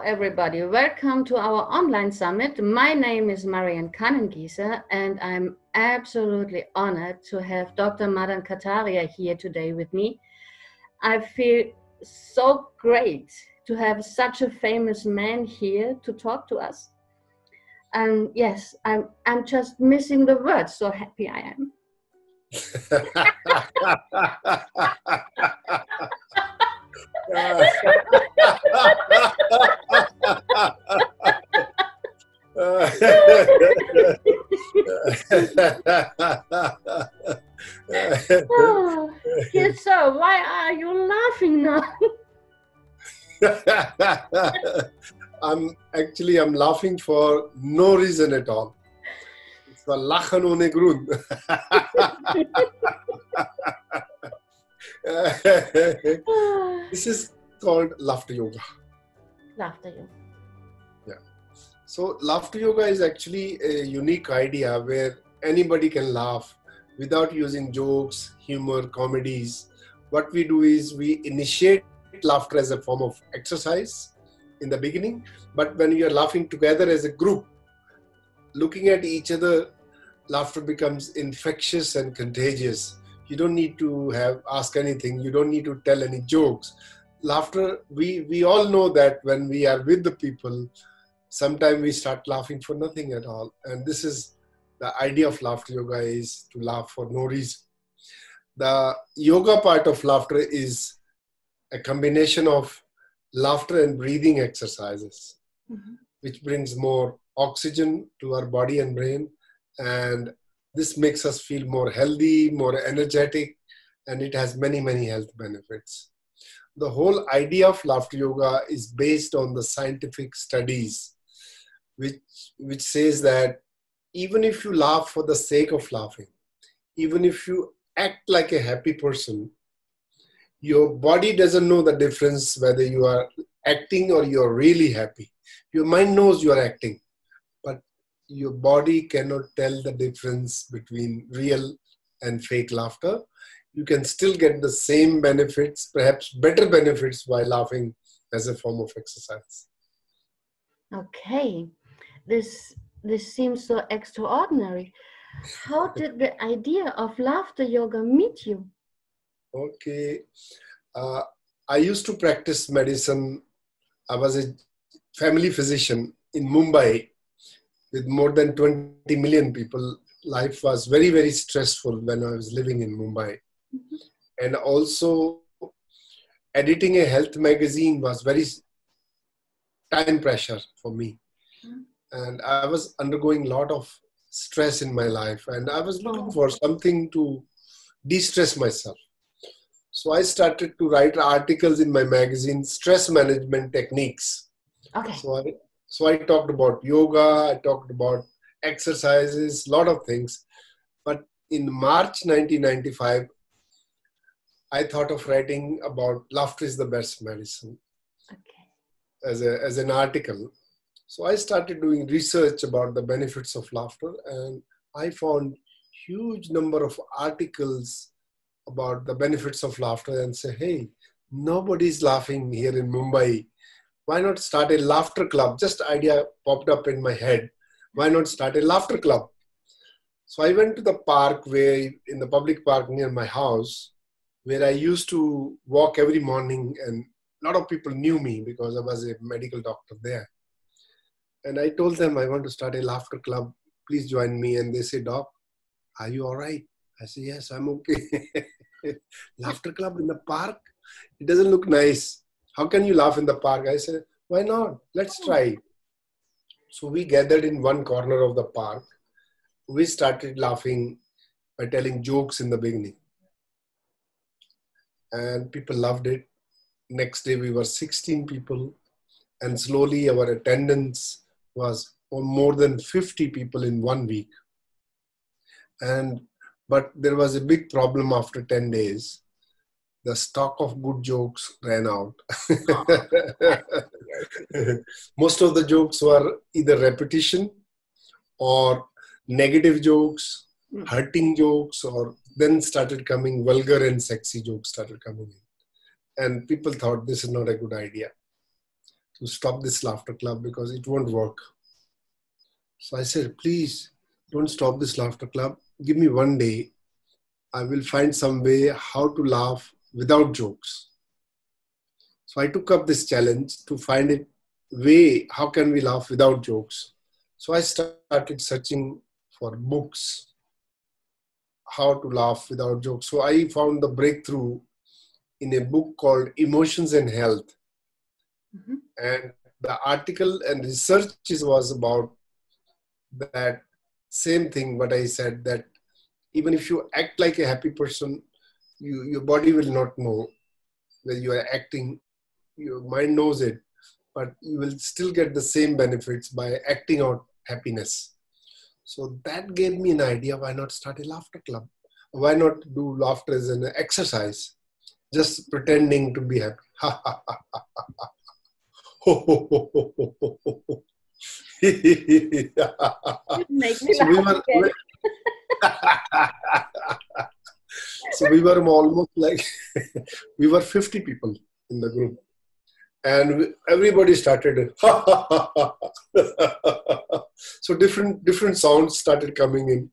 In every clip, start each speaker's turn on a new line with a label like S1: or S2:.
S1: everybody. Welcome to our online summit. My name is Madan Kataria, and I'm absolutely honored to have Dr. Madan Kataria here today with me. I feel so great to have such a famous man here to talk to us. And yes, I'm just missing the words, so happy I am. Oh, yes, sir. Why are you laughing now?
S2: I'm laughing for no reason at all. It's for lachen ohne Grund. This is called laughter yoga.
S1: Laughter yoga.
S2: Yeah. So laughter yoga is actually a unique idea where anybody can laugh without using jokes, humor, comedies. What we do is we initiate laughter as a form of exercise in the beginning, but when you are laughing together as a group, looking at each other, laughter becomes infectious and contagious. You don't need to ask anything. You don't need to tell any jokes. Laughter, we all know that when we are with the people, sometimes we start laughing for nothing at all. And this is the idea of laughter yoga, is to laugh for no reason. The yoga part of laughter is a combination of laughter and breathing exercises, which brings more oxygen to our body and brain. And this makes us feel more healthy, more energetic, and it has many, many health benefits. The whole idea of laughter yoga is based on the scientific studies, which says that even if you laugh for the sake of laughing, even if you act like a happy person, your body doesn't know the difference whether you are acting or you're really happy. Your mind knows you are acting, but your body cannot tell the difference between real and fake laughter. You can still get the same benefits, perhaps better benefits, while laughing as a form of exercise.
S1: Okay, this seems so extraordinary. How did the idea of laughter yoga meet you?
S2: Okay. I used to practice medicine. I was a family physician in Mumbai with more than 20 million people. Life was very, very stressful when I was living in Mumbai. And also editing a health magazine was very time pressure for me. And I was undergoing a lot of stress in my life. And I was looking for something to de-stress myself. So I started to write articles in my magazine, stress management techniques.
S1: Okay.
S2: So I talked about yoga, I talked about exercises, a lot of things. But in March 1995, I thought of writing about laughter is the best medicine as an article. So I started doing research about the benefits of laughter, and I found huge number of articles about the benefits of laughter and say, hey, nobody's laughing here in Mumbai. Why not start a laughter club? Just idea popped up in my head. Why not start a laughter club? So I went to the park in the public park near my house, where I used to walk every morning, and a lot of people knew me because I was a medical doctor there. And I told them I want to start a laughter club. Please join me. And they said, Doc, are you all right? I said, yes, I'm okay. Laughter club in the park? It doesn't look nice. How can you laugh in the park? I said, why not? Let's try. So we gathered in one corner of the park. We started laughing by telling jokes in the beginning. And people loved it. Next day we were 16 people. And slowly our attendance was more than 50 people in 1 week. But there was a big problem after 10 days. The stock of good jokes ran out. Most of the jokes were either repetition or negative jokes, hurting jokes, or then started coming vulgar and sexy jokes started coming in. And people thought this is not a good idea. to stop this laughter club because it won't work. So I said, please don't stop this laughter club. Give me one day. I will find some way how to laugh without jokes. So I took up this challenge to find a way, how can we laugh without jokes? So I started searching for books, how to laugh without jokes. So I found the breakthrough in a book called Emotions and Health. Mm-hmm. And the article and research was about that same thing, but I said that even if you act like a happy person, your body will not know that you are acting. Your mind knows it, but you will still get the same benefits by acting out happiness. So that gave me an idea, why not start a laughter club? Why not do laughter as an exercise? Just pretending to be happy. So we were almost like, we were 50 people in the group. And everybody started. So different sounds started coming in.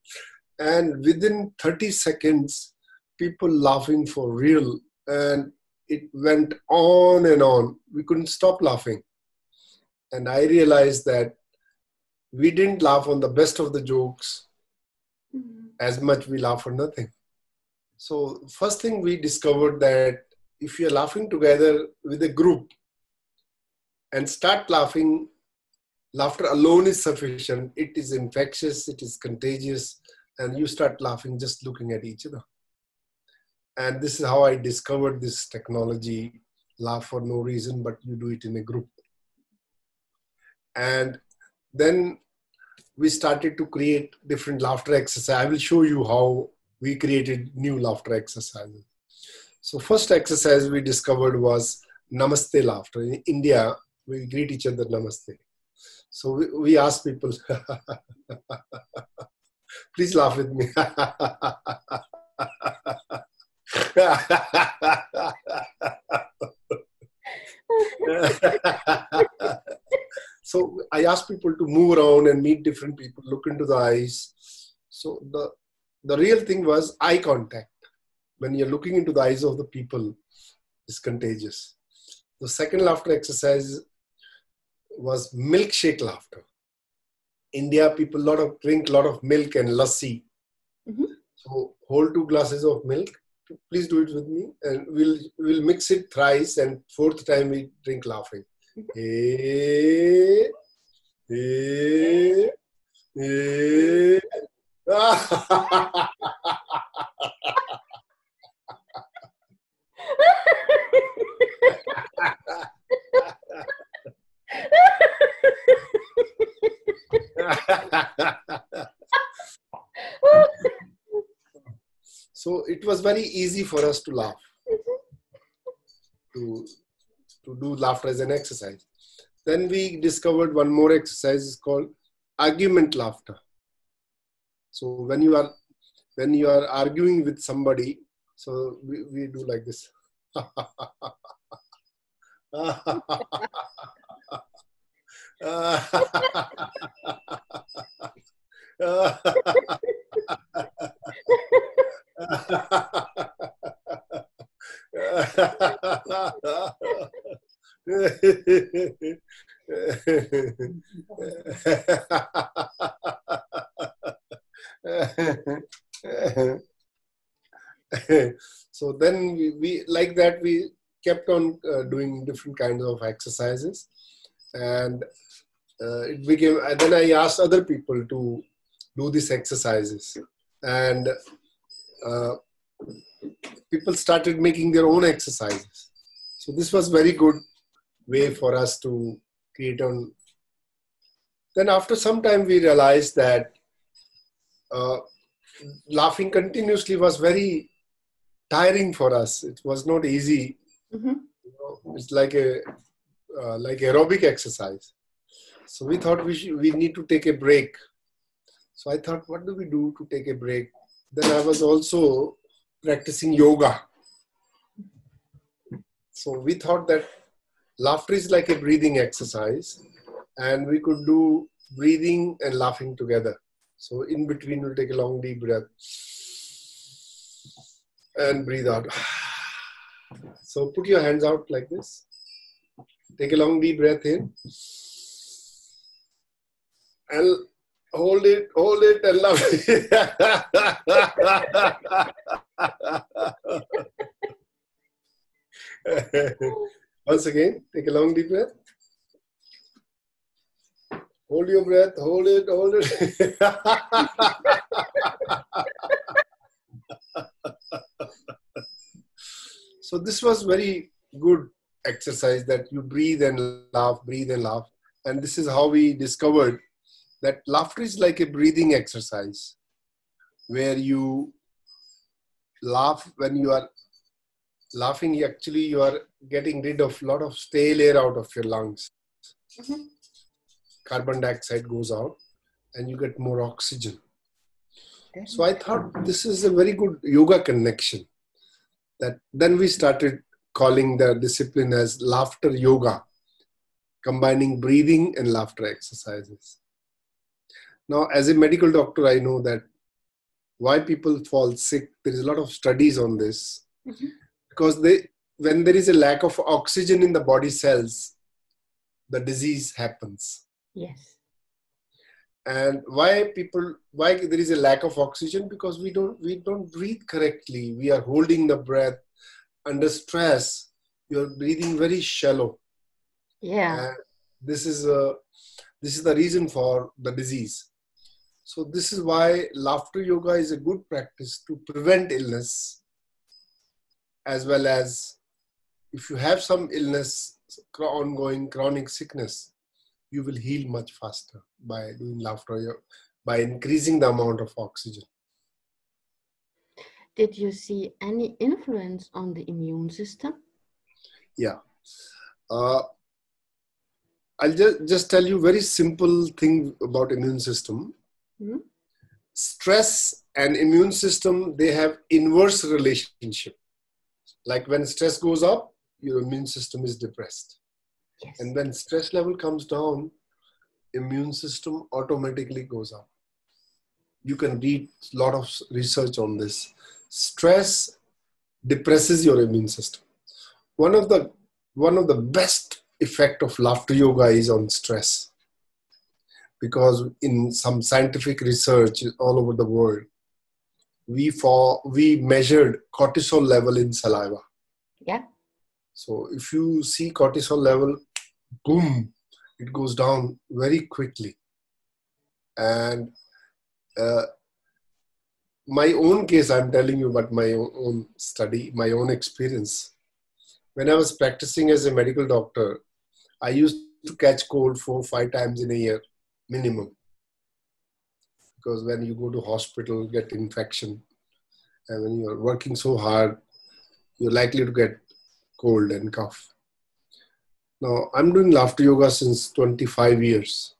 S2: And within 30 seconds, people laughing for real. And it went on and on. We couldn't stop laughing. And I realized that we didn't laugh on the best of the jokes as much we laugh for nothing. So first thing we discovered that if you're laughing together with a group and start laughing, laughter alone is sufficient. It is infectious, it is contagious, and you start laughing just looking at each other. And this is how I discovered this technology, laugh for no reason, but you do it in a group. And then we started to create different laughter exercises. I will show you how we created new laughter exercises. So first exercise we discovered was Namaste laughter. In India, we greet each other Namaste. So we asked people, please laugh with me. So I asked people to move around and meet different people, look into the eyes. So the real thing was eye contact. When you're looking into the eyes of the people, is contagious. The second laughter exercise was milkshake laughter. India people drink a lot of milk and lassi. Mm-hmm. So hold 2 glasses of milk. Please do it with me, and we'll mix it thrice, and 4th time we drink laughing. Hey, hey, hey. So it was very easy for us to laugh, to do laughter as an exercise. Then we discovered one more exercise called argument laughter. So when you are arguing with somebody, so we do like this. So then we like that we kept on doing different kinds of exercises, and it became. Then I asked other people to do these exercises, and people started making their own exercises. So this was very good way for us to create on. Then after some time we realized that laughing continuously was very tiring for us. It was not easy. Mm-hmm. You know, it's like aerobic exercise. So we thought we need to take a break. So I thought, what do we do to take a break? Then I was also practicing yoga. So we thought that Laughter is like a breathing exercise, and we could do breathing and laughing together. So in between, we'll take a long deep breath and breathe out. So put your hands out like this. Take a long deep breath in and hold it, and laugh. Once again, take a long deep breath. Hold your breath, hold it. So this was very good exercise that you breathe and laugh. And this is how we discovered that laughter is like a breathing exercise where you laugh. When you are laughing, actually you are getting rid of a lot of stale air out of your lungs. Mm-hmm. Carbon dioxide goes out and you get more oxygen. Okay. So I thought this is a very good yoga connection. That then we started calling the discipline as laughter yoga, combining breathing and laughter exercises. Now, as a medical doctor, I know that why people fall sick. There is a lot of studies on this. Mm-hmm. Because when there is a lack of oxygen in the body cells, the disease happens.
S1: Yes.
S2: And why there is a lack of oxygen? Because we don't breathe correctly. We are holding the breath under stress. You're breathing very shallow.
S1: Yeah.
S2: And this is the reason for the disease. So this is why laughter yoga is a good practice to prevent illness, as well as if you have some illness, ongoing chronic sickness, you will heal much faster by doing laughter yoga, by increasing the amount of oxygen.
S1: Did you see any influence on the immune system?
S2: Yeah. I'll just tell you very simple thing about immune system. Mm-hmm. Stress and immune system, they have inverse relationship. Like when stress goes up, your immune system is depressed. Yes. And when stress level comes down, immune system automatically goes up. You can read a lot of research on this. Stress depresses your immune system. One of the best effect of laughter yoga is on stress. Because in some scientific research all over the world, we measured cortisol level in saliva.
S1: Yeah.
S2: So if you see cortisol level, boom, it goes down very quickly. And my own case, I'm telling you about my own study, my own experience. When I was practicing as a medical doctor, I used to catch cold 4 or 5 times in a year, minimum. Because when you go to hospital, get infection, and when you're working so hard, you're likely to get cold and cough. Now, I'm doing laughter yoga since 25 years.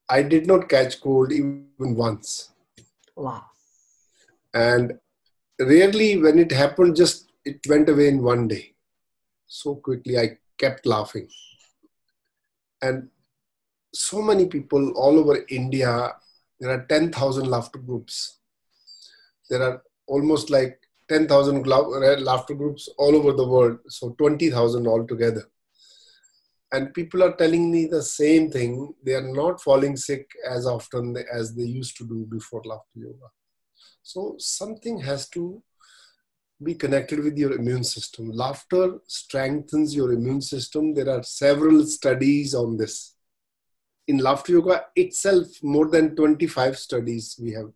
S2: I did not catch cold even once.
S1: Wow.
S2: And rarely when it happened, it went away in one day. So quickly, I kept laughing. And so many people all over India, there are 10,000 laughter groups. There are almost like 10,000 laughter groups all over the world. So 20,000 altogether. And people are telling me the same thing. They are not falling sick as often as they used to do before laughter yoga. So something has to be connected with your immune system. Laughter strengthens your immune system. There are several studies on this. In laughter yoga itself, more than 25 studies we have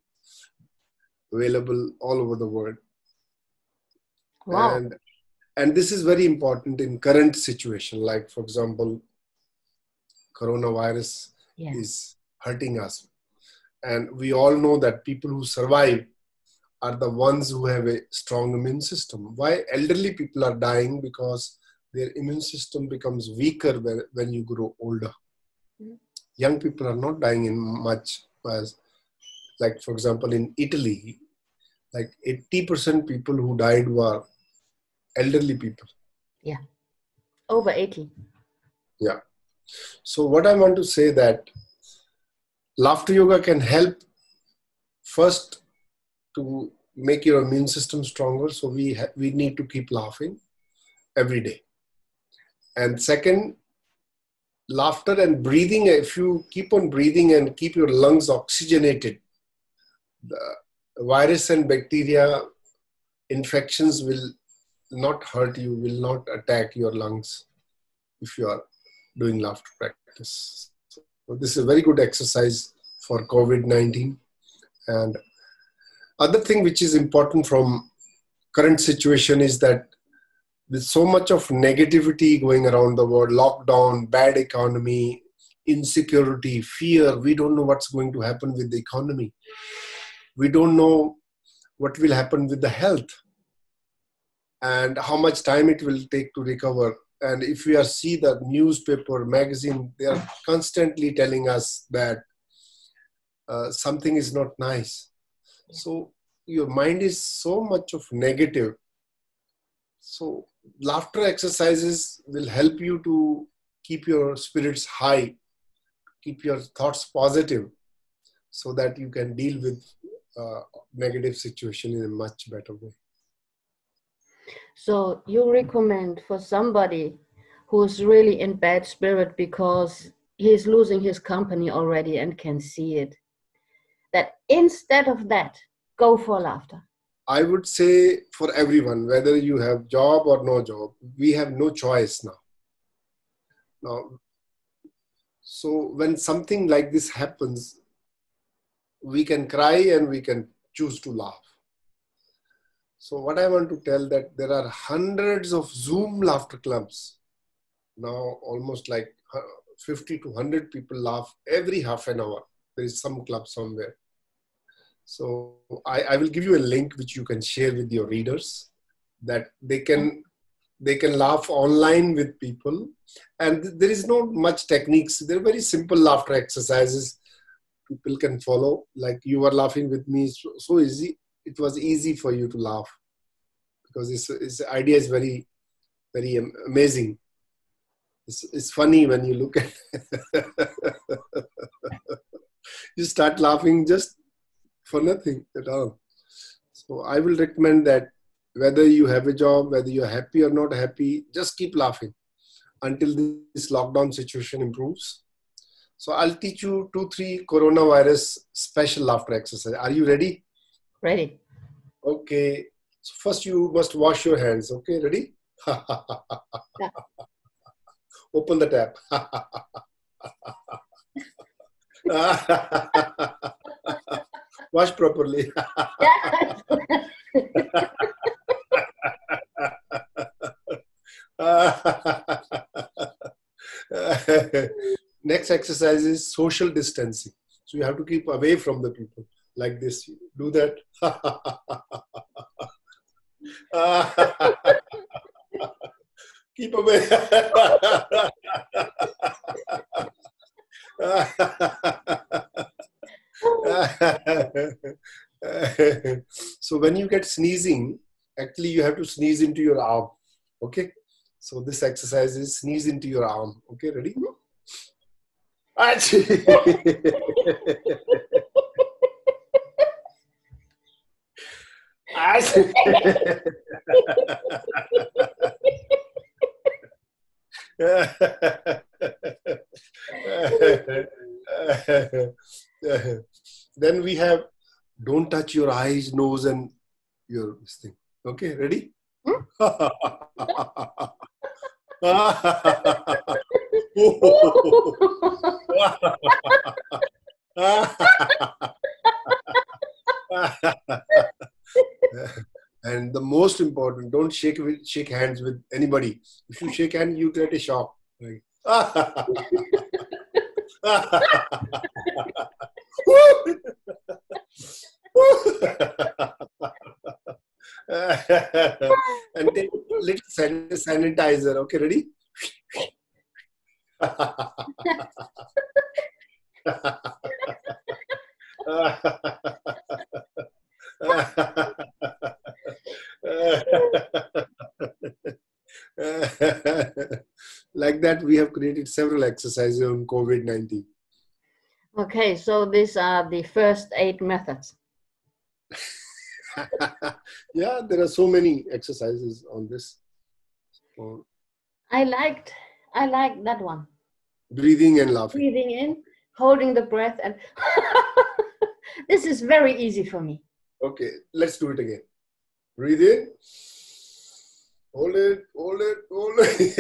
S2: available all over the world.
S1: Wow.
S2: And this is very important in current situation. Like, for example, coronavirus is hurting us. And we all know that people who survive are the ones who have a strong immune system. Why elderly people are dying? Because their immune system becomes weaker when you grow older. Mm-hmm. Young people are not dying in much. As, like, for example, in Italy, like 80% people who died were elderly people.
S1: Yeah. Over 80.
S2: Yeah. So what I want to say that laughter yoga can help first to make your immune system stronger. So we need to keep laughing every day. And second, laughter and breathing, if you keep on breathing and keep your lungs oxygenated, the virus and bacteria infections will not hurt you, will not attack your lungs if you are doing laughter practice. So this is a very good exercise for COVID-19. And other thing which is important from current situation is that with so much of negativity going around the world, lockdown, bad economy, insecurity, fear, we don't know what's going to happen with the economy. We don't know what will happen with the health and how much time it will take to recover. And if we see the newspaper, magazine, they are constantly telling us that something is not nice. So your mind is so much of negative. So laughter exercises will help you to keep your spirits high, keep your thoughts positive, so that you can deal with negative situation in a much better way.
S1: So you recommend for somebody who's really in bad spirit because he's losing his company already and can see it, that instead of that, go for laughter?
S2: I would say for everyone, whether you have job or no job, we have no choice now. So when something like this happens, we can cry and we can choose to laugh. So what I want to tell that there are hundreds of Zoom laughter clubs. Now almost like 50 to 100 people laugh every half an hour. There is some club somewhere. So I will give you a link which you can share with your readers, that they can laugh online with people. And there is not much techniques. They're very simple laughter exercises people can follow. Like you were laughing with me, so easy. It was easy for you to laugh because this idea is very, very amazing. It's funny when you look at you start laughing just for nothing at all. So I will recommend that whether you have a job, whether you're happy or not happy, just keep laughing until this lockdown situation improves. So I'll teach you 2-3 coronavirus special laughter exercise. Are you ready?
S1: Ready.
S2: Okay. So first you must wash your hands. Okay, ready?
S1: Yeah.
S2: Open the tap. Wash properly. Next exercise is social distancing. So you have to keep away from the people like this. Do that. Keep away. So when you get sneezing, actually you have to sneeze into your arm. Okay. So this exercise is sneeze into your arm. Okay, ready? Then we have don't touch your eyes, nose, and your this thing. Okay, ready? And the most important, don't shake hands with anybody. If you shake hands, you get a shock. Right? And take a little sanitizer. Okay, ready? Like that, we have created several exercises on COVID-19.
S1: Okay, so these are the first 8 methods.
S2: Yeah, there are so many exercises on this.
S1: I liked that one.
S2: Breathing and laughing.
S1: Breathing in, holding the breath, and this is very easy for me.
S2: Okay, let's do it again. Breathe in. Hold it, hold it, hold it.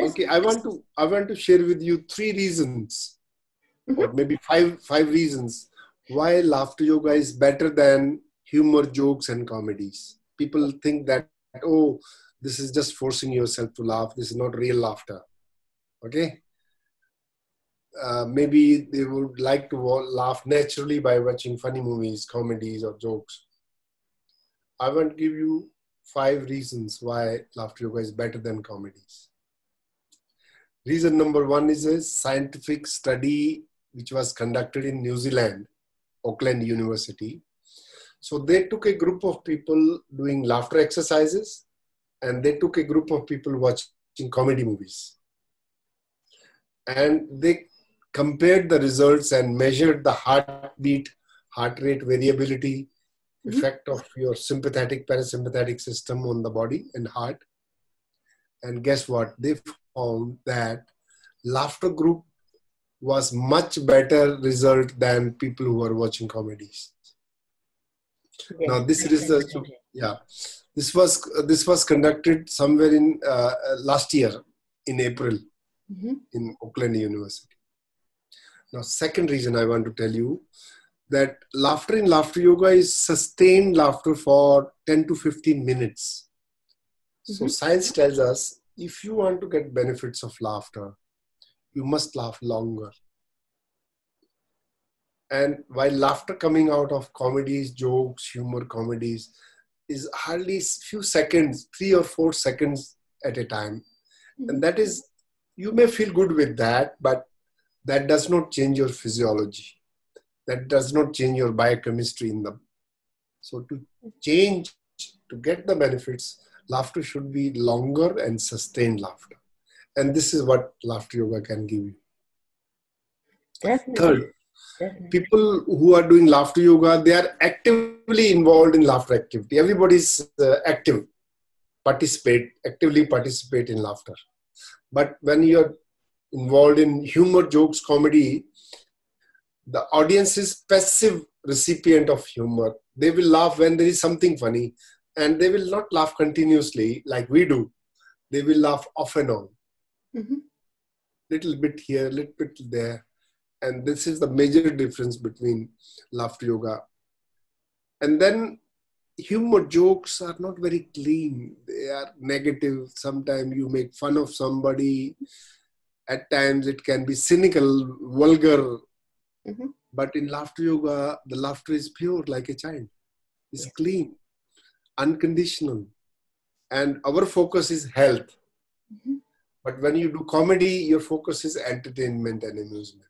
S2: Okay, I want to share with you 3 reasons, or maybe five reasons why laughter yoga is better than humor, jokes, and comedies. People think that, oh, this is just forcing yourself to laugh. This is not real laughter. Okay. Maybe they would like to laugh naturally by watching funny movies, comedies, or jokes. I want to give you 5 reasons why laughter yoga is better than comedies. Reason number 1 is a scientific study which was conducted in New Zealand, Auckland University. So they took a group of people doing laughter exercises, and they took a group of people watching comedy movies. And they compared the results and measured the heartbeat, heart rate variability, effect of your sympathetic, parasympathetic system on the body and heart. And guess what? They found that laughter group was much better result than people who are watching comedies. Yeah. Now this research, this was conducted somewhere in last year in April in Auckland University. Now, second reason I want to tell you that laughter in laughter yoga is sustained laughter for 10 to 15 minutes. So science tells us if you want to get benefits of laughter, you must laugh longer. And while laughter coming out of comedies, jokes, humor, comedies is hardly few seconds, 3 or 4 seconds at a time. And that is, you may feel good with that, but that does not change your physiology. That does not change your biochemistry in them. So to change, to get the benefits, laughter should be longer and sustained laughter. And this is what laughter yoga can give you. Third, people who are doing laughter yoga, they are actively involved in laughter activity. Everybody is actively participate in laughter. But when you're involved in humor, jokes, comedy, the audience is passive recipient of humor. They will laugh when there is something funny, and they will not laugh continuously like we do. They will laugh off and on. Little bit here, little bit there. And this is the major difference between laughter yoga. And then humor, jokes are not very clean. They are negative. Sometimes you make fun of somebody. At times it can be cynical, vulgar. But in laughter yoga, the laughter is pure like a child. It's clean, unconditional. And our focus is health. But when you do comedy, your focus is entertainment and amusement.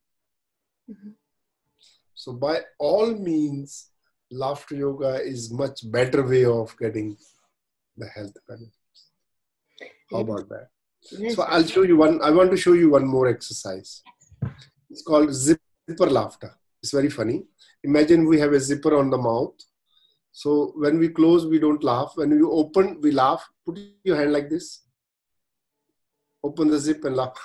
S2: So by all means, laughter yoga is much better way of getting the health benefits. How about that? So I'll show you one. I want to show you one more exercise. It's called zipper laughter. It's very funny. Imagine we have a zipper on the mouth. So when we close, we don't laugh. When we open, we laugh. Put your hand like this. Open the zip and laugh.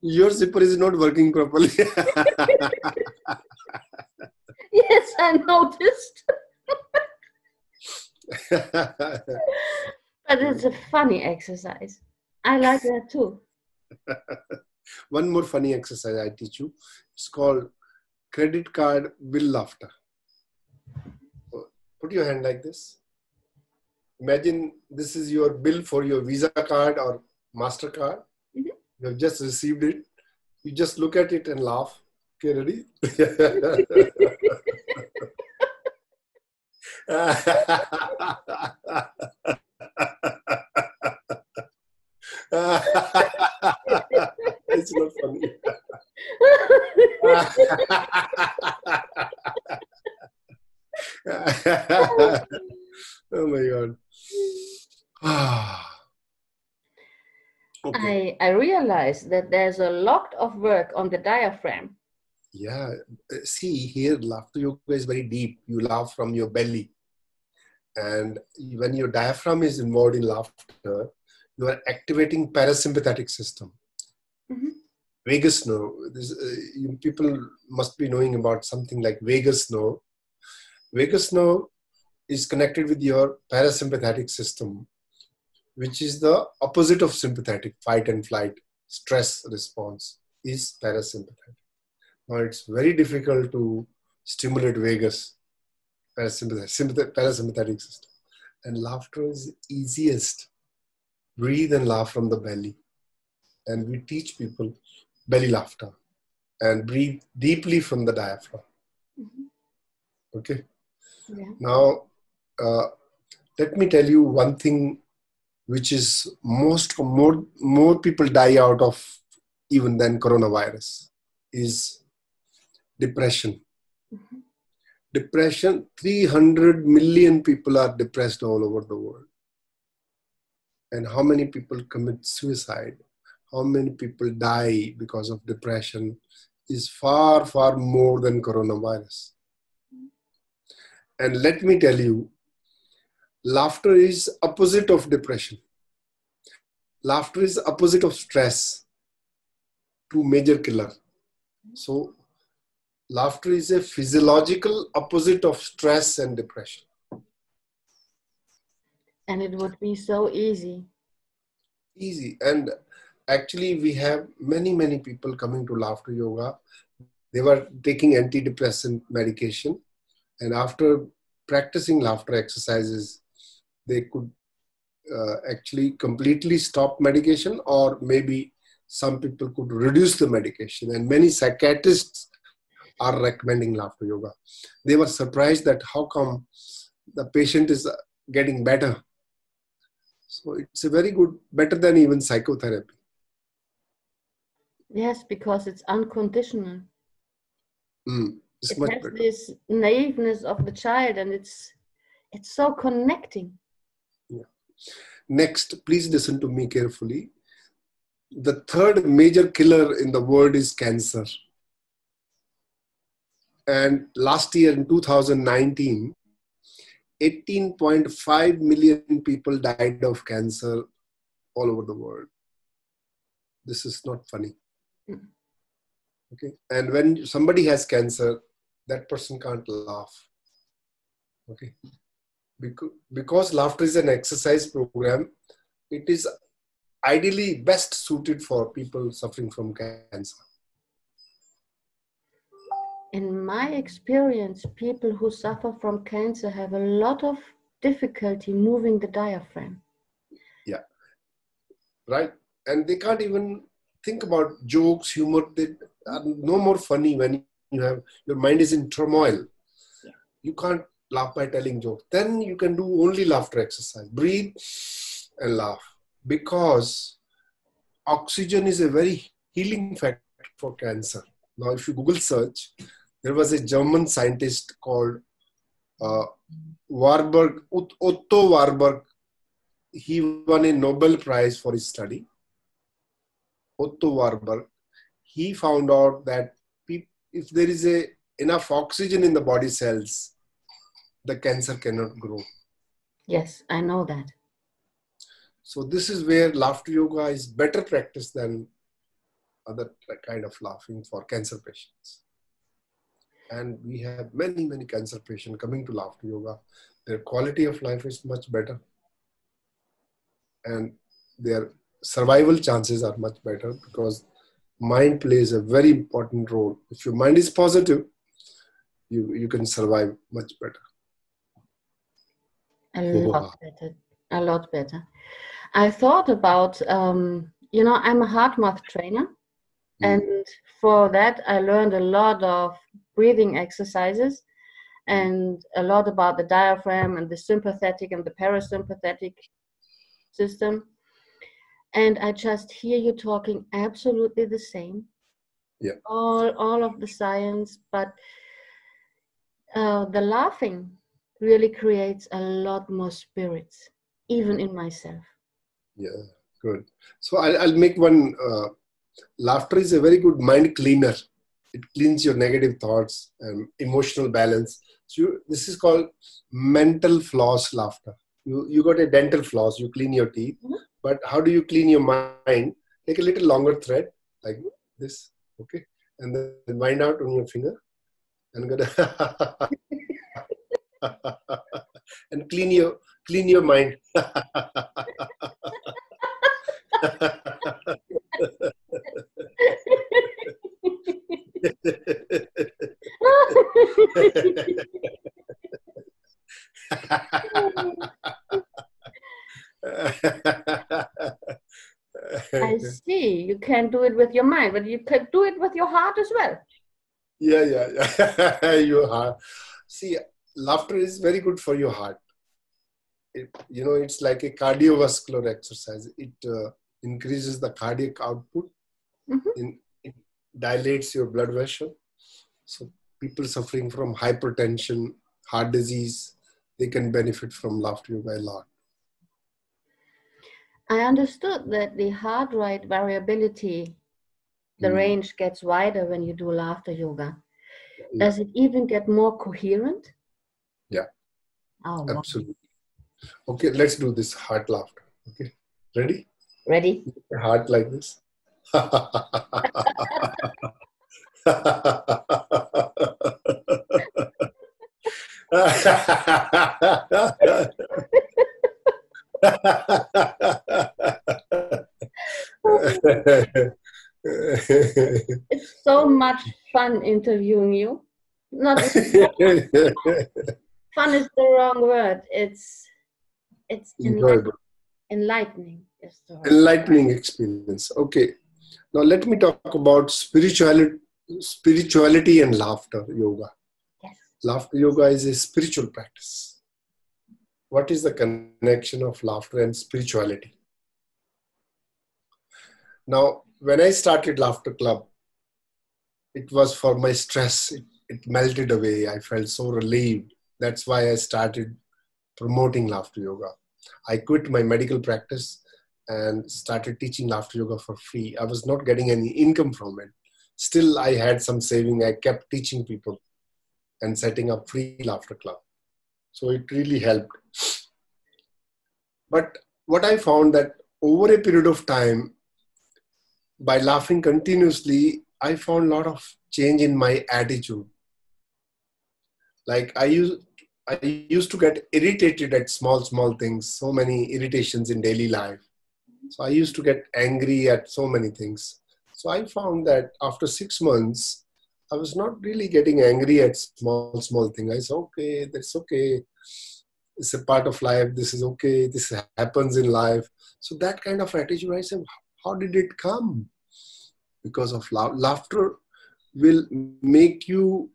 S2: Your zipper is not working properly.
S1: Yes, I noticed. But it's a funny exercise. I like that too.
S2: One more funny exercise I teach you. It's called credit card bill laughter. So put your hand like this. Imagine this is your bill for your Visa card or MasterCard. You have just received it You just look at it and laugh. Okay, ready? It's not funny. Oh my God. Okay.
S1: I realize that there's a lot of work on the diaphragm.
S2: Yeah. See, here, laughter yoga is very deep. You laugh from your belly. And when your diaphragm is involved in laughter, you are activating parasympathetic system.
S1: Mm-hmm.
S2: Vagus nerve. People must be knowing about something like vagus nerve. Vagus nerve is connected with your parasympathetic system, which is the opposite of sympathetic. Fight and flight, stress response is parasympathetic. Now it's very difficult to stimulate vagus, parasympathetic system. And laughter is easiest. Breathe and laugh from the belly. And we teach people belly laughter and breathe deeply from the diaphragm. Mm-hmm. Okay.
S1: Yeah.
S2: Now, let me tell you one thing which is more people die out of even than coronavirus is depression.
S1: Mm-hmm.
S2: Depression, 300 million people are depressed all over the world. And how many people commit suicide? How many people die because of depression is far, far more than coronavirus. And let me tell you, laughter is opposite of depression. Laughter is opposite of stress, two major killer. So laughter is a physiological opposite of stress and depression.
S1: And it would be so easy.
S2: Easy. And actually we have many people coming to laughter yoga. They were taking antidepressant medication, and after practicing laughter exercises, they could actually completely stop medication, or maybe some people could reduce the medication. And many psychiatrists are recommending laughter yoga. They were surprised that how come the patient is getting better. So it's a very good, better than even psychotherapy.
S1: Yes, because it's unconditional.
S2: It's
S1: it
S2: much
S1: has
S2: better.
S1: This naiveness of the child, and it's so connecting.
S2: Yeah. Next, please listen to me carefully. The third major killer in the world is cancer. And last year in 2019, 18.5 million people died of cancer all over the world. This is not funny. Okay. And when somebody has cancer, that person can't laugh. Okay. Because laughter is an exercise program, it is ideally best suited for people suffering from cancer.
S1: In my experience, people who suffer from cancer have a lot of difficulty moving the diaphragm.
S2: Yeah. Right. And they can't even think about jokes, humor. They are no more funny when you have, your mind is in turmoil. Yeah. You can't laugh by telling jokes. Then you can do only laughter exercise. Breathe and laugh. Because oxygen is a very healing factor for cancer. Now, if you Google search, there was a German scientist called Warburg, Otto Warburg. He won a Nobel Prize for his study. Otto Warburg. He found out that if there is enough oxygen in the body cells, the cancer cannot grow.
S1: Yes, I know that.
S2: So this is where laughter yoga is better practice than other kind of laughing for cancer patients. And we have many cancer patients coming to laughter yoga. Their quality of life is much better. And their survival chances are much better because mind plays a very important role. If your mind is positive, you can survive much better.
S1: A lot better. I thought about, I'm a heart math trainer. And for that, I learned a lot of breathing exercises and a lot about the diaphragm and the sympathetic and the parasympathetic system. And I just hear you talking absolutely the same.
S2: Yeah.
S1: All of the science, but the laughing really creates a lot more spirits, even in myself.
S2: Yeah, good. So I'll make one. Laughter is a very good mind cleaner. It cleans your negative thoughts and emotional balance. So this is called mental floss laughter. You got a dental floss, you clean your teeth, but how do you clean your mind? Take a little longer thread like this, okay, and then wind out on your finger and go and clean your mind.
S1: I see. You can do it with your mind, but you can do it with your heart as well.
S2: Yeah. Your heart. See, laughter is very good for your heart. It's like a cardiovascular exercise. It increases the cardiac output. It dilates your blood vessel. So people suffering from hypertension, heart disease, they can benefit from laughter yoga a lot.
S1: I understood that the heart rate variability, the range gets wider when you do laughter yoga.
S2: Yeah.
S1: Does it even get more coherent?
S2: Yeah.
S1: Oh, wow.
S2: Absolutely. Okay, let's do this heart laughter. Okay, ready?
S1: Ready?
S2: Heart like this.
S1: It's so much fun interviewing you. Not fun is the wrong word. It's
S2: enjoyable.
S1: Enlightening is the word.
S2: Enlightening experience. Okay. Now let me talk about spirituality and laughter yoga.
S1: Yes.
S2: Laughter yoga is a spiritual practice. What is the connection of laughter and spirituality? Now, when I started Laughter Club, it was for my stress. It melted away. I felt so relieved. That's why I started promoting laughter yoga. I quit my medical practice and started teaching laughter yoga for free. I was not getting any income from it. Still, I had some saving. I kept teaching people and setting up free laughter club. So it really helped. But what I found that over a period of time, by laughing continuously, I found a lot of change in my attitude. Like I used to get irritated at small things, so many irritations in daily life. So I used to get angry at so many things. So I found that after 6 months, I was not really getting angry at small things. I said, okay, that's okay. It's a part of life. This is okay. This happens in life. So that kind of attitude, I said, how did it come? Because of laughter will make your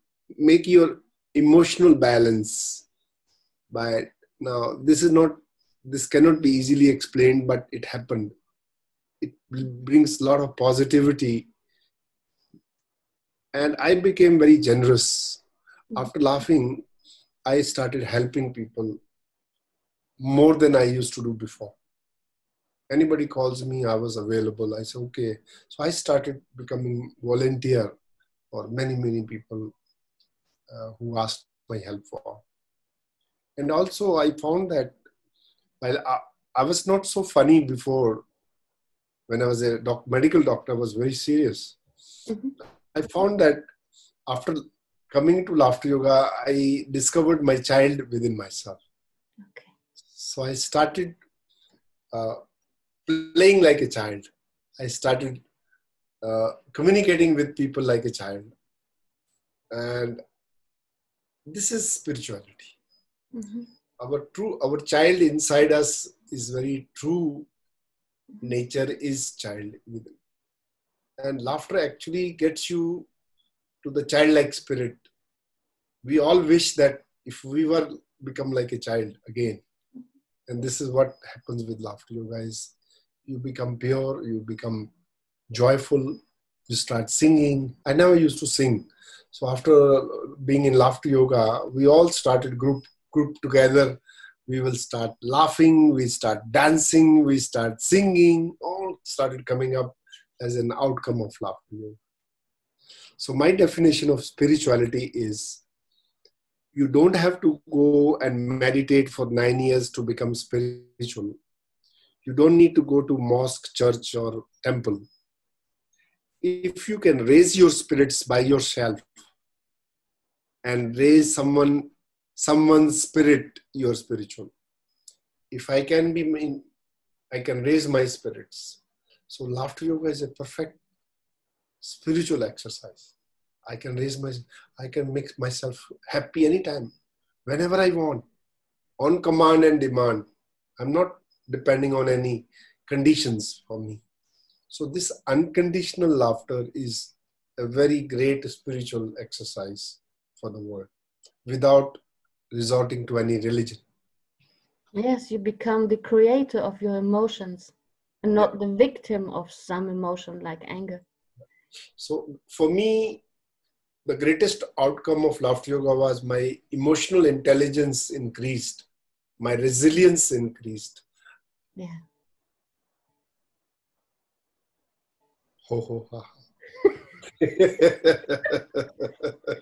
S2: emotional balance. By now, this cannot be easily explained, but it happened. It brings a lot of positivity. And I became very generous. After laughing, I started helping people more than I used to do before. Anybody calls me, I was available. I said, okay. So I started becoming volunteer for many people who asked my help for. And also I found that while I was not so funny before, when I was a medical doctor, I was very serious. I found that after coming to laughter yoga, I discovered my child within myself.
S1: Okay.
S2: So I started playing like a child. I started communicating with people like a child. And this is spirituality. Our child inside us is very true. Nature is child. And laughter actually gets you to the childlike spirit. We all wish that if we were become like a child again. And this is what happens with laughter yoga is you become pure, you become joyful, you start singing. I never used to sing. So after being in laughter yoga, we all started group together. We will start laughing, we start dancing, we start singing, all started coming up as an outcome of laughter yoga. So my definition of spirituality is you don't have to go and meditate for 9 years to become spiritual. You don't need to go to mosque, church or temple. If you can raise your spirits by yourself and raise someone's spirit, you're spiritual. If I can I can raise my spirits. So laughter yoga is a perfect spiritual exercise. I can make myself happy anytime, whenever I want, on command and demand. I'm not depending on any conditions for me. So this unconditional laughter is a very great spiritual exercise for the world without resorting to any religion.
S1: Yes, you become the creator of your emotions and not the victim of some emotion like anger.
S2: So for me, the greatest outcome of laughter yoga was my emotional intelligence increased, my resilience increased.
S1: Yeah.
S2: Ho, ho, ha.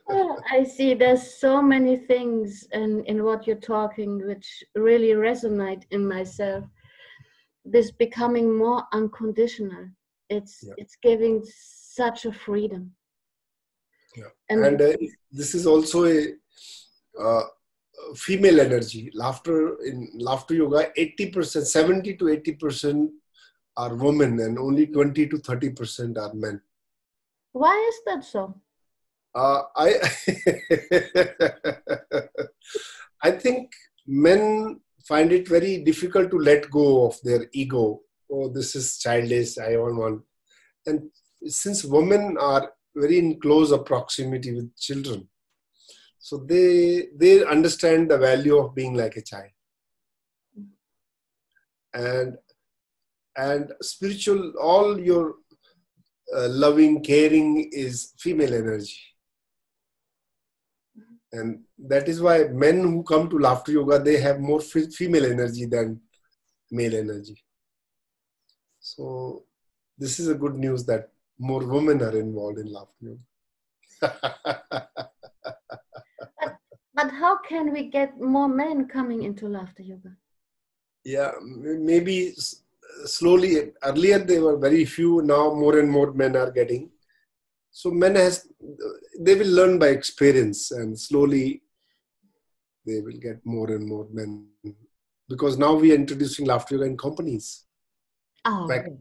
S1: Oh, I see there's so many things in what you're talking which really resonate in myself. This becoming more unconditional. It's giving such a freedom.
S2: Yeah. And this is also a female energy. In laughter yoga, 80%, 70 to 80% are women and only 20 to 30% are men.
S1: Why is that so?
S2: I think men find it very difficult to let go of their ego. Oh, this is childish, I don't want. And since women are very in close proximity with children, so they understand the value of being like a child. And spiritual, all your loving, caring is female energy. And that is why men who come to laughter yoga, they have more female energy than male energy. So this is a good news that more women are involved in laughter yoga.
S1: But how can we get more men coming into laughter yoga?
S2: Yeah, maybe slowly. Earlier they were very few. Now more and more men are getting. So they will learn by experience, and slowly they will get more and more men. Because now we are introducing laughter yoga in companies.
S1: Oh, okay.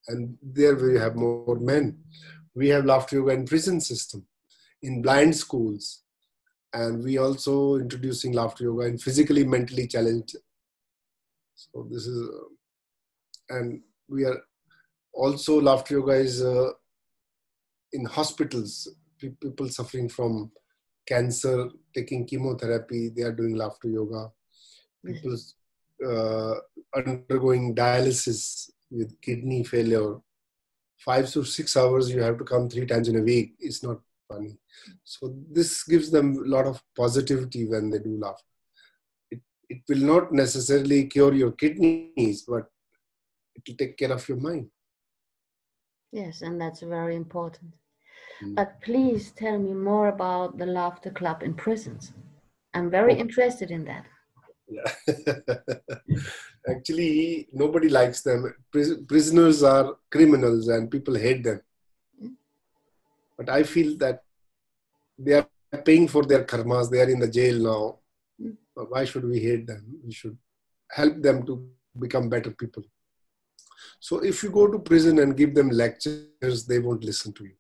S2: And there we have more men. We have laughter yoga in prison system, in blind schools. And we also introducing laughter yoga in physically, mentally challenged. So this is, and we are also laughter yoga is in hospitals. People suffering from cancer, taking chemotherapy, they are doing laughter yoga. People undergoing dialysis with kidney failure. 5 to 6 hours you have to come 3 times in a week. It's not funny. So this gives them a lot of positivity when they do laughter. It will not necessarily cure your kidneys, but it will take care of your mind.
S1: Yes, and that's very important. But please tell me more about the laughter club in prisons. I'm very interested in that.
S2: Yeah. Actually, nobody likes them. Prisoners are criminals and people hate them. But I feel that they are paying for their karmas. They are in the jail now. But why should we hate them? We should help them to become better people. So if you go to prison and give them lectures, they won't listen to you.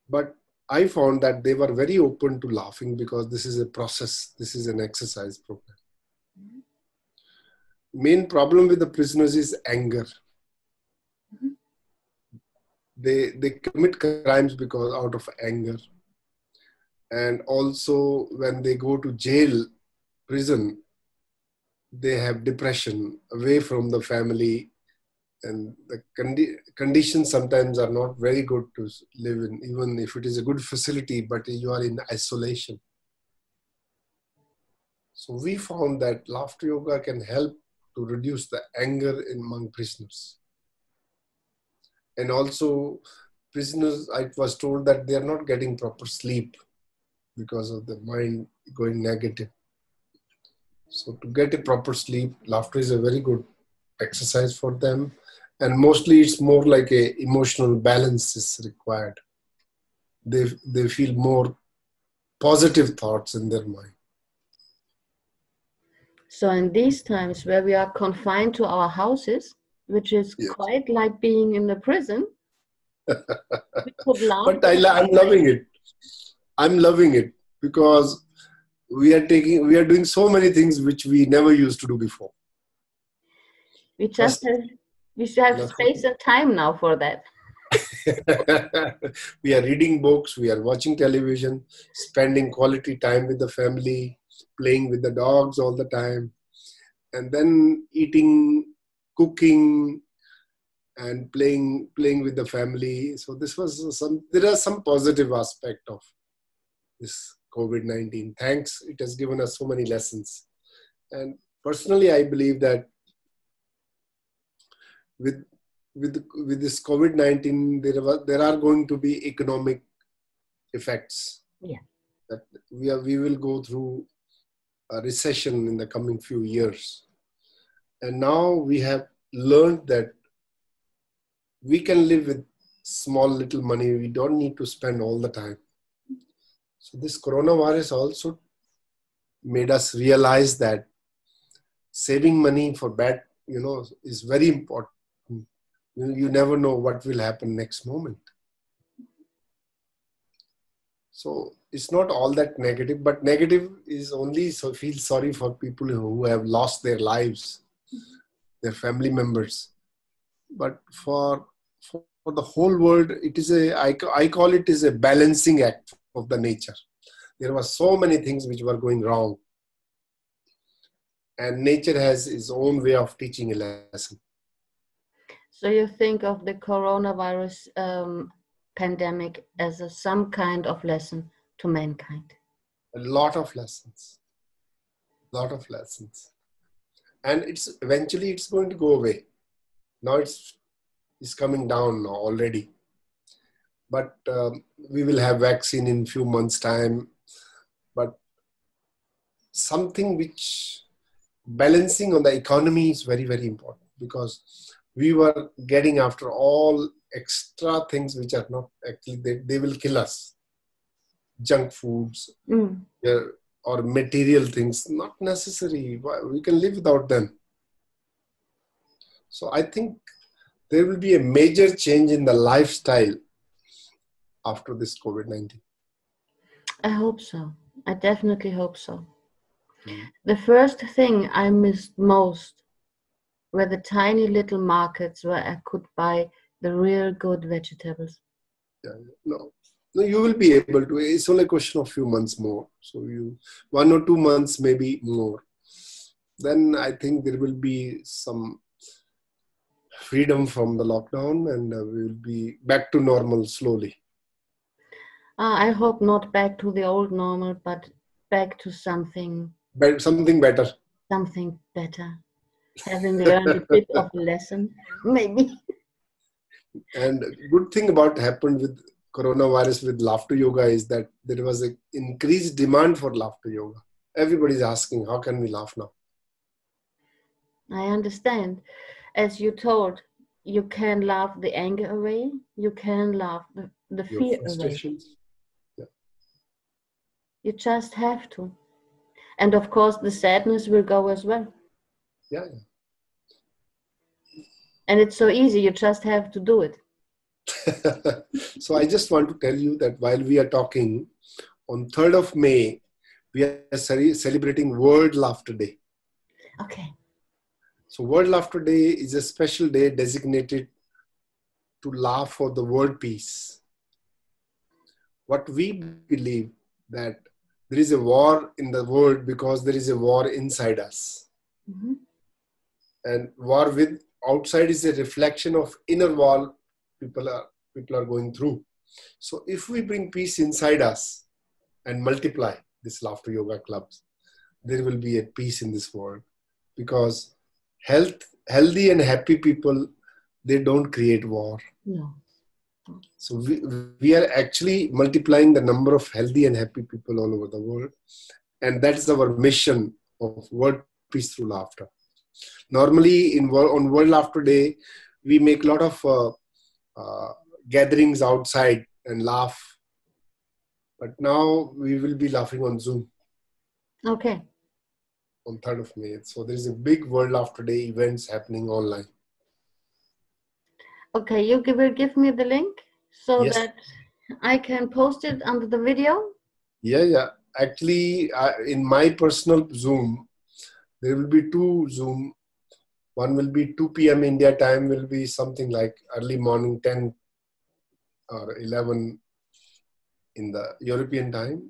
S2: But I found that they were very open to laughing because this is a process. This is an exercise program. Main problem with the prisoners is anger. they commit crimes because out of anger. And also when they go to jail, prison, they have depression away from the family, and the conditions sometimes are not very good to live in, even if it is a good facility, but you are in isolation. So we found that laughter yoga can help to reduce the anger among prisoners. And also prisoners, I was told that they are not getting proper sleep because of the mind going negative. So to get a proper sleep, laughter is a very good exercise for them. And mostly it's more like a emotional balance is required. They feel more positive thoughts in their mind.
S1: So in these times where we are confined to our houses, which is
S2: Yes.
S1: quite like being in the prison, we could laugh.
S2: But I'm loving it. I'm loving it because we are doing so many things which we never used to do before.
S1: We just have space and time now for that.
S2: We are reading books, we are watching television, spending quality time with the family, playing with the dogs all the time, and then eating, cooking, and playing with the family. So there are some positive aspect of this COVID-19. Thanks, it has given us so many lessons. And personally, I believe that with this COVID-19, there are going to be economic effects.
S1: Yeah.
S2: That we will go through a recession in the coming few years. And now we have learned that we can live with small little money. We don't need to spend all the time. So this coronavirus also made us realize that saving money for bad, is very important. You never know what will happen next moment. So it's not all that negative, but negative is only so feel sorry for people who have lost their lives, their family members. But for the whole world, it is I call it is a balancing act of the nature. There were so many things which were going wrong. And nature has its own way of teaching a lesson.
S1: So you think of the coronavirus pandemic as some kind of lesson to mankind?
S2: A lot of lessons. And eventually it's going to go away. Now it's coming down now already. But we will have vaccine in few months' time. But something which balancing on the economy is very, very important, because we were getting after all extra things which are not actually, they will kill us. Junk foods or material things, not necessary. We can live without them. So I think there will be a major change in the lifestyle after this COVID-19.
S1: I hope so. I definitely hope so. The first thing I missed most were the tiny little markets where I could buy the real good vegetables.
S2: No, you will be able to. It's only a question of few months more. So 1 or 2 months, maybe more. Then I think there will be some freedom from the lockdown, and we will be back to normal slowly.
S1: I hope not back to the old normal, but back to something
S2: better.
S1: Something better. Having learned a bit of a lesson, maybe.
S2: And good thing about happened with coronavirus with laughter yoga is that there was an increased demand for laughter yoga. Everybody's asking, how can we laugh now?
S1: I understand. As you told, you can laugh the anger away. You can laugh the fear away.
S2: Yeah.
S1: You just have to. And of course, the sadness will go as well.
S2: Yeah.
S1: And it's so easy. You just have to do it.
S2: So I just want to tell you that while we are talking, on 3rd of May, we are celebrating World Laughter Day.
S1: Okay.
S2: So World Laughter Day is a special day designated to laugh for the world peace. What we believe that there is a war in the world because there is a war inside us.
S1: Mm-hmm.
S2: And war with outside is a reflection of inner war people are going through. So if we bring peace inside us and multiply this laughter yoga clubs, there will be a peace in this world, because healthy and happy people, they don't create war.
S1: No.
S2: So we are actually multiplying the number of healthy and happy people all over the world. And that's our mission of World Peace Through Laughter. Normally on World Laughter Day, we make a lot of gatherings outside and laugh. But now we will be laughing on Zoom.
S1: Okay.
S2: On 3rd of May. So there is a big World Laughter Day events happening online.
S1: Okay, you will give me the link so
S2: Yes.
S1: that I can post it under the video?
S2: Yeah. Actually, in my personal Zoom, there will be 2 Zoom. One will be 2 p.m. India time, will be something like early morning 10 or 11 in the European time.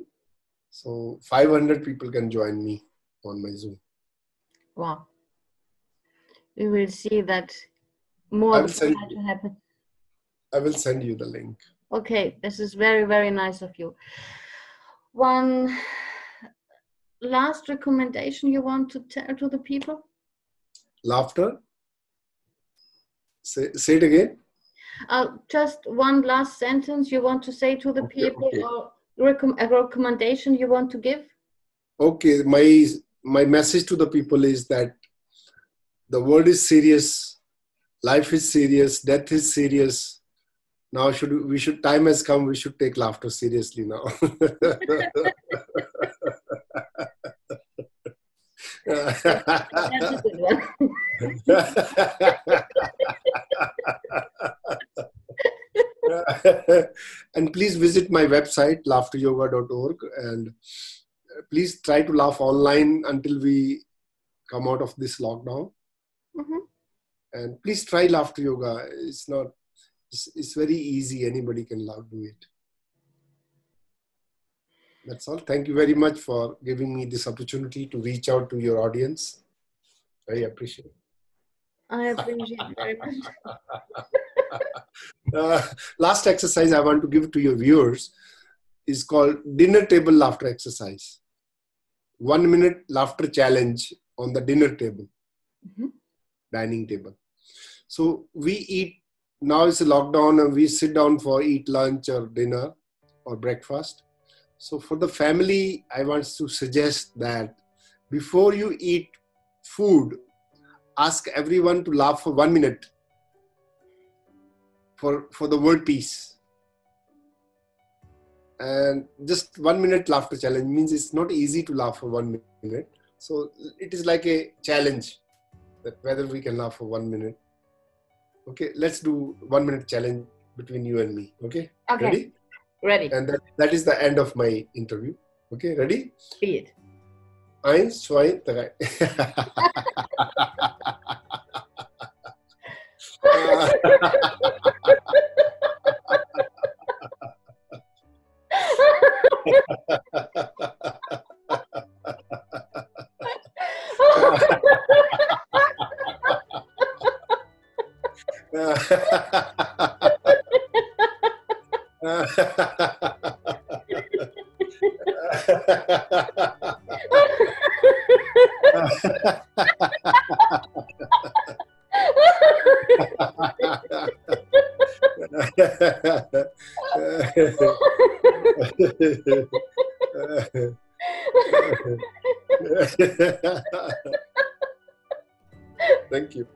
S2: So 500 people can join me on my Zoom.
S1: Wow. We will see that more will start to happen.
S2: I will send you the link.
S1: Okay, this is very, very nice of you. One last recommendation you want to tell to the people?
S2: Laughter? Say it again.
S1: Just one last sentence you want to say to the people,
S2: okay.
S1: or a recommendation you want to give?
S2: Okay, my message to the people is that the world is serious, life is serious, death is serious. Now time has come, we should take laughter seriously now.
S1: That's a good one.
S2: And please visit my website, laughteryoga.org, and please try to laugh online until we come out of this lockdown.
S1: Mm-hmm.
S2: And please try laughter yoga. It's very easy. Anybody can do it. That's all. Thank you very much for giving me this opportunity to reach out to your audience. I appreciate it.
S1: I appreciate it very
S2: much. Last exercise I want to give to your viewers is called dinner table laughter exercise. 1 minute laughter challenge on the dinner table, dining table. So we eat, now it's a lockdown and we sit down for eat lunch or dinner or breakfast. So for the family, I want to suggest that before you eat food, ask everyone to laugh for 1 minute for the word peace. And just 1 minute laughter challenge means it's not easy to laugh for 1 minute. So it is like a challenge that whether we can laugh for 1 minute. Okay, let's do 1 minute challenge between you and me. Okay?
S1: Okay.
S2: Ready?
S1: Ready.
S2: And that is the end of my interview. Okay, ready?
S1: Be it.
S2: 1, 2, 3. Thank you.